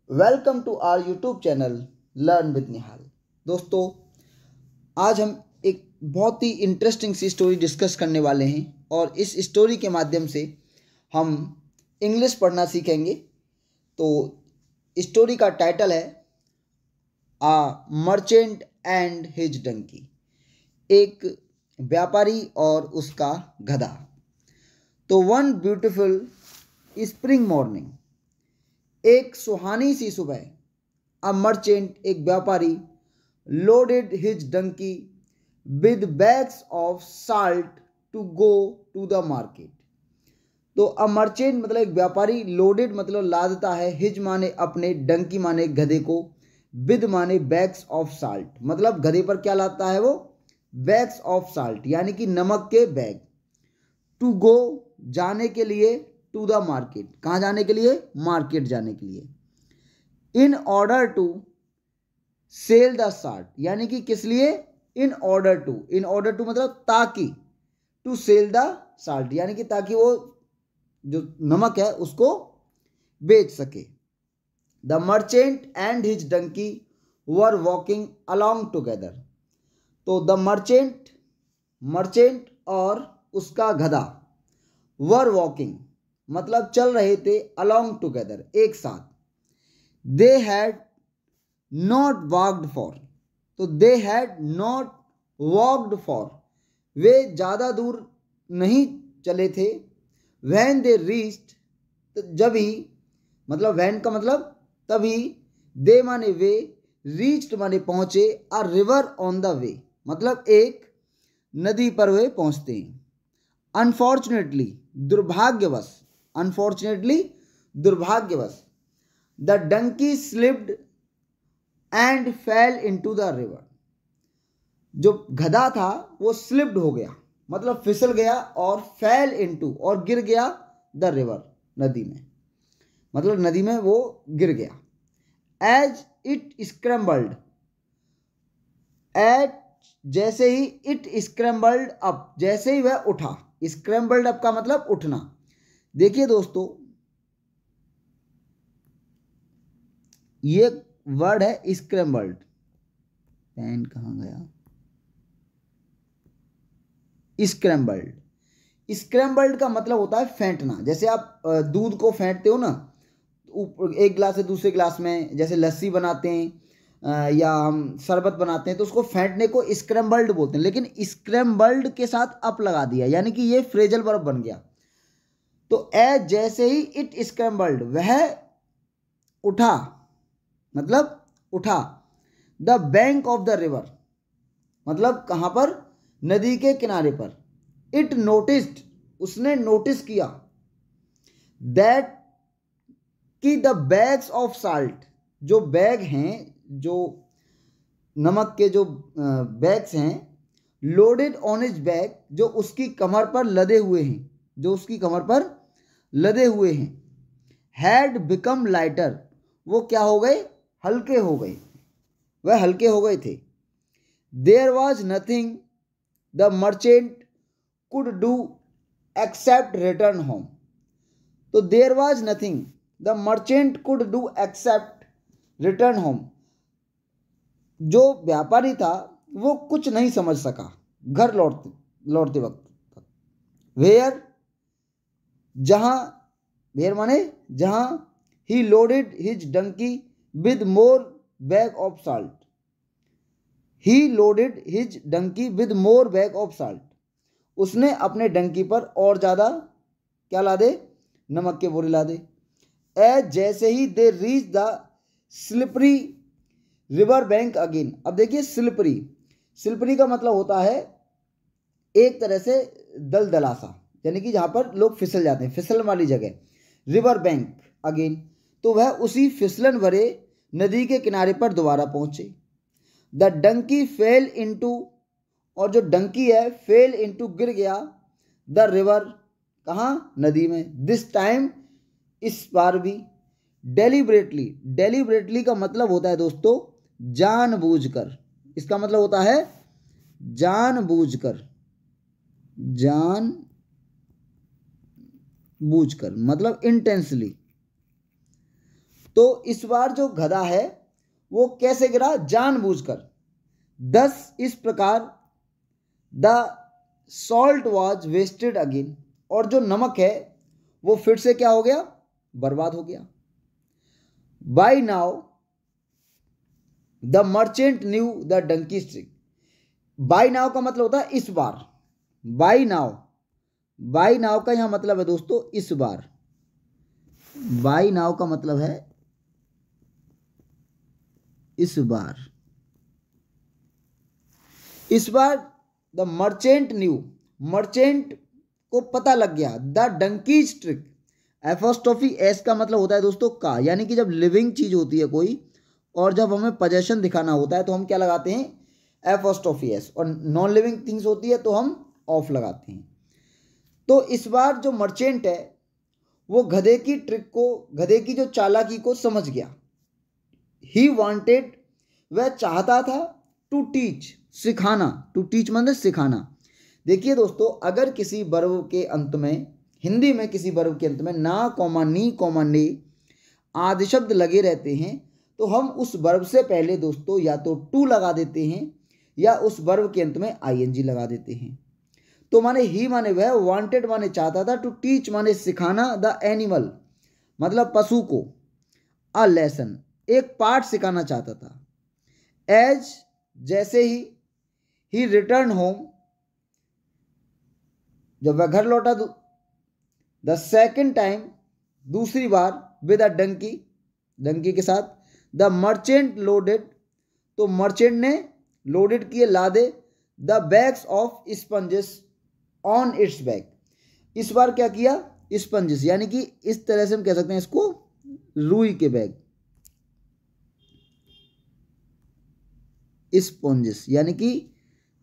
Welcome to our YouTube channel learn with Nihal. दोस्तों, आज हम एक बहुत ही इंटरेस्टिंग सी स्टोरी डिस्कस करने वाले हैं और इस स्टोरी के माध्यम से हम इंग्लिश पढ़ना सीखेंगे। तो स्टोरी का टाइटल है आ मर्चेंट एंड हिज डंकी, एक व्यापारी और उसका गधा। तो वन ब्यूटीफुल स्प्रिंग मॉर्निंग, एक सुहानी सी सुबह, अ मर्चेंट एक व्यापारी loaded his donkey with bags of salt to go to the market. तो अ मर्चेंट मतलब एक व्यापारी, लोडेड मतलब लादता है, हिज माने अपने, डंकी माने गधे को, विद माने बैग्स ऑफ साल्ट मतलब गधे पर क्या लादता है वो, बैग्स ऑफ साल्ट यानी कि नमक के बैग, टू गो जाने के लिए, टू द मार्केट कहाँ जाने के लिए, मार्केट जाने के लिए, in order to sell the salt यानी कि किस लिए, इन ऑर्डर टू मतलब ताकि, टू सेल द साल्ट यानी कि ताकि वो जो नमक है उसको बेच सके। The merchant and his donkey were walking along together. तो द मर्चेंट और उसका गधा, वर वॉकिंग मतलब चल रहे थे, अलॉन्ग टुगेदर एक साथ, they had not walked far. तो they had not walked far वे ज़्यादा दूर नहीं चले थे, वैन दे रीच्ड तो जब ही, मतलब वैन का मतलब तभी, दे माने वे, रीच्ड माने पहुंचे, a river on the way मतलब एक नदी पर वे पहुंचते हैं। अनफॉर्चुनेटली दुर्भाग्यवश, अनफॉर्चुनेटली दुर्भाग्यवश, the donkey slipped and fell into the river. जो गधा था वो स्लिप्ड हो गया मतलब फिसल गया, और फेल इनटू और गिर गया, द रिवर नदी में, मतलब नदी में वो गिर गया। एज इट स्क्रैम्बल्ड, एज जैसे ही, इट स्क्रैम्बल्ड अप जैसे ही वह उठा, स्क्रैम्बल्ड अप का मतलब उठना। देखिए दोस्तों, ये वर्ड है स्क्रैम्बल्ड, पेन कहाँ गया, स्क्रैम्बल्ड का मतलब होता है फेंटना। जैसे आप दूध को फेंटते हो ना, एक गिलास से दूसरे गिलास में, जैसे लस्सी बनाते हैं या हम शरबत बनाते हैं तो उसको फेंटने को स्क्रैम्बल्ड बोलते हैं, लेकिन स्क्रैम्बल्ड के साथ अप लगा दिया यानी कि ये फ्रेजल वर्ब बन गया। तो एज जैसे ही, इट स्क्रैम्बल्ड वह उठा मतलब उठा, the bank of the river मतलब कहाँ पर, नदी के किनारे पर। इट नोटिस्ड उसने नोटिस किया, दैट कि द बैग्स ऑफ साल्ट जो बैग हैं, जो नमक के जो बैग्स हैं, लोडेड ऑन हिज बैग जो उसकी कमर पर लदे हुए हैं, जो उसकी कमर पर लदे हुए हैं, हैड बिकम लाइटर वो क्या हो गए, हल्के हो गए, वह हल्के हो गए थे। There was nothing the merchant could do except return home. तो there was nothing the merchant could do except return home, जो व्यापारी था वो कुछ नहीं समझ सका घर लौटते लौटते वक्त। वेयर जहां, वेयर माने जहां, he loaded his donkey with more bag of salt, he loaded his donkey with more bag of salt उसने अपने डंकी पर और ज़्यादा क्या ला दे, नमक के बोरे ला दे। एज जैसे ही they reach the slippery river bank again. अब देखिए स्लिपरी, स्लिपरी का मतलब होता है एक तरह से दलदला सा, यानी कि जहाँ पर लोग फिसल जाते हैं, फिसलन वाली जगह, रिवर बैंक अगेन तो वह उसी फिसलन भरे नदी के किनारे पर दोबारा पहुंचे। द डंकी फेल इनटू और जो डंकी है फेल इनटू गिर गया, द रिवर कहाँ, नदी में। दिस टाइम इस बार भी, डेलिबरेटली, डेलिबरेटली का मतलब होता है दोस्तों जानबूझकर, इसका मतलब होता है जानबूझकर, जानबूझकर मतलब इंटेंसली। तो इस बार जो गधा है वो कैसे गिरा, जानबूझकर। दस इस प्रकार the salt was wasted again, और जो नमक है वो फिर से क्या हो गया, बर्बाद हो गया। By now the merchant knew the donkey's trick. By now का मतलब होता है इस बार। बाय नाउ का यहां मतलब है दोस्तों इस बार। बाय नाउ का मतलब है इस बार। इस बार द मर्चेंट न्यू, मर्चेंट को पता लग गया, the donkey's trick. Apostrophe S का मतलब होता है दोस्तों का, यानी कि जब लिविंग चीज होती है कोई और जब हमें पोजेशन दिखाना होता है तो हम क्या लगाते हैं, एपोस्ट्रोफी एस, और नॉन लिविंग थिंग्स होती है तो हम ऑफ लगाते हैं। तो इस बार जो मर्चेंट है वो गधे की ट्रिक को, गधे की जो चालाकी को समझ गया। ही वांटेड, वह चाहता था, टू टीच, सिखाना। टू टीच मतलब सिखाना। देखिए दोस्तों, अगर किसी वर्ब के अंत में, हिंदी में किसी वर्ब के अंत में ना कॉमा नी कॉमा ने आदि शब्द लगे रहते हैं तो हम उस वर्ब से पहले दोस्तों या तो टू लगा देते हैं या उस वर्ब के अंत में आईएनजी लगा देते हैं। तो माने ही माने वह, वांटेड माने चाहता था, टू टीच माने सिखाना, द एनिमल मतलब पशु को, अ लेसन एक पाठ सिखाना चाहता था। एज जैसे ही रिटर्न होम जब वह घर लौटा, द सेकेंड टाइम दूसरी बार, विद अ डंकी डंकी के साथ, द मर्चेंट लोडेड तो मर्चेंट ने लोडेड किए लादे, the bags of sponges on it's bag. इस बार क्या किया, स्पंजेस, यानी कि इस तरह से हम कह सकते हैं इसको रुई के बैग, स्पॉन्जेस यानी कि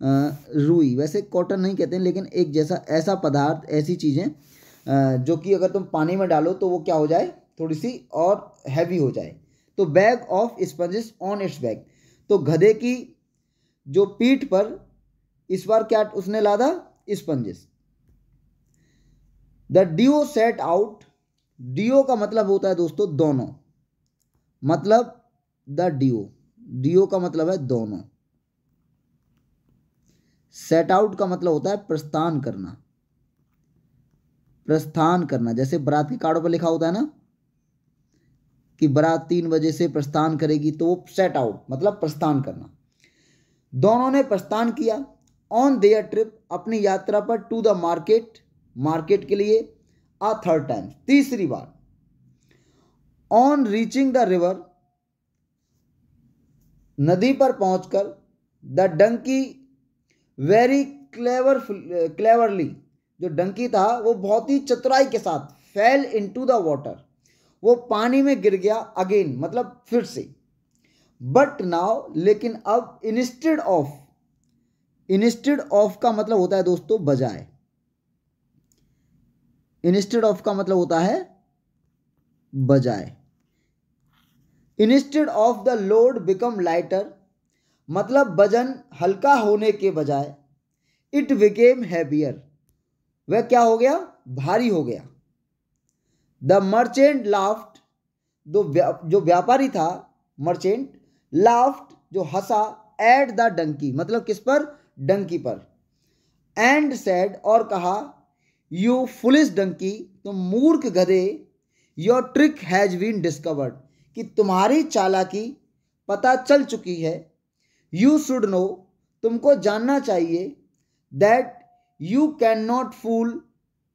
रुई, वैसे कॉटन नहीं कहते हैं लेकिन एक जैसा ऐसा पदार्थ, ऐसी चीज़ें जो कि अगर तुम पानी में डालो तो वो क्या हो जाए, थोड़ी सी और हैवी हो जाए। तो bag of sponges on it's bag, तो गधे की जो पीठ पर इस बार क्या उसने लादा, sponges. The duo set out, duo का मतलब होता है दोस्तों दोनों, मतलब द डियो का मतलब है दोनों। सेट आउट का मतलब होता है प्रस्थान करना, प्रस्थान करना। जैसे बारात के कार्डों पर लिखा होता है ना कि बारात 3 बजे से प्रस्थान करेगी, तो वो सेट आउट मतलब प्रस्थान करना। दोनों ने प्रस्थान किया, ऑन देयर ट्रिप अपनी यात्रा पर, टू द मार्केट मार्केट के लिए, अ थर्ड टाइम तीसरी बार। ऑन रीचिंग द रिवर नदी पर पहुंचकर, द डंकी वेरी क्लेवरली जो डंकी था वो बहुत ही चतुराई के साथ, फेल इनटू द वाटर वो पानी में गिर गया, अगेन मतलब फिर से। बट नाउ लेकिन अब, इंस्टेड ऑफ का मतलब होता है दोस्तों बजाय, इंस्टेड ऑफ का मतलब होता है बजाय। Instead of the load become lighter मतलब वजन हल्का होने के बजाय, इट बिकेम हैवियर वह क्या हो गया, भारी हो गया। द मर्चेंट लाफ्ट जो व्यापारी था, मर्चेंट, लाफ्ट जो हंसा, एट द डंकी मतलब किस पर, डंकी पर, एंड सेड और कहा, यू फुलिश डंकी तुम मूर्ख गधे, your trick has been discovered कि तुम्हारी चालाकी पता चल चुकी है। यू शुड नो तुमको जानना चाहिए, that you can not fool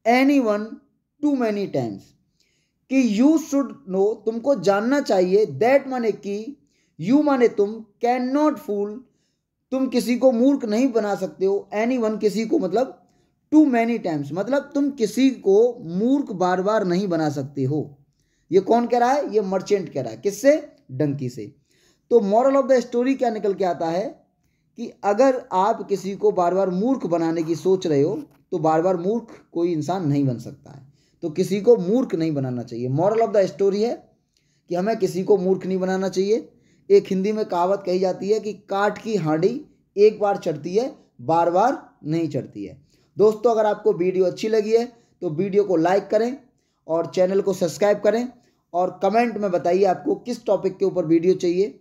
anyone too many times कि यू शुड नो तुमको जानना चाहिए, दैट माने कि, यू माने तुम, कैन नॉट फूल तुम किसी को मूर्ख नहीं बना सकते हो, एनी वन किसी को मतलब टू मैनी टाइम्स मतलब तुम किसी को मूर्ख बार बार नहीं बना सकते हो। ये कौन कह रहा है, ये मर्चेंट कह रहा है, किससे, डंकी से। तो मॉरल ऑफ द स्टोरी क्या निकल के आता है कि अगर आप किसी को बार बार मूर्ख बनाने की सोच रहे हो तो बार बार मूर्ख कोई इंसान नहीं बन सकता है, तो किसी को मूर्ख नहीं बनाना चाहिए। मॉरल ऑफ द स्टोरी है कि हमें किसी को मूर्ख नहीं बनाना चाहिए। एक हिंदी में कहावत कही जाती है कि काठ की हांडी एक बार चढ़ती है, बार बार नहीं चढ़ती है। दोस्तों, अगर आपको वीडियो अच्छी लगी है तो वीडियो को लाइक करें और चैनल को सब्सक्राइब करें और कमेंट में बताइए आपको किस टॉपिक के ऊपर वीडियो चाहिए।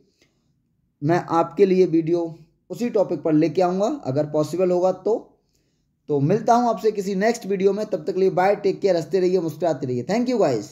मैं आपके लिए वीडियो उसी टॉपिक पर लेके आऊँगा अगर पॉसिबल होगा तो मिलता हूँ आपसे किसी नेक्स्ट वीडियो में। तब तक के लिए बाय, टेक केयर, हंसते रहिए, मुस्कुराते रहिए। Thank you guys.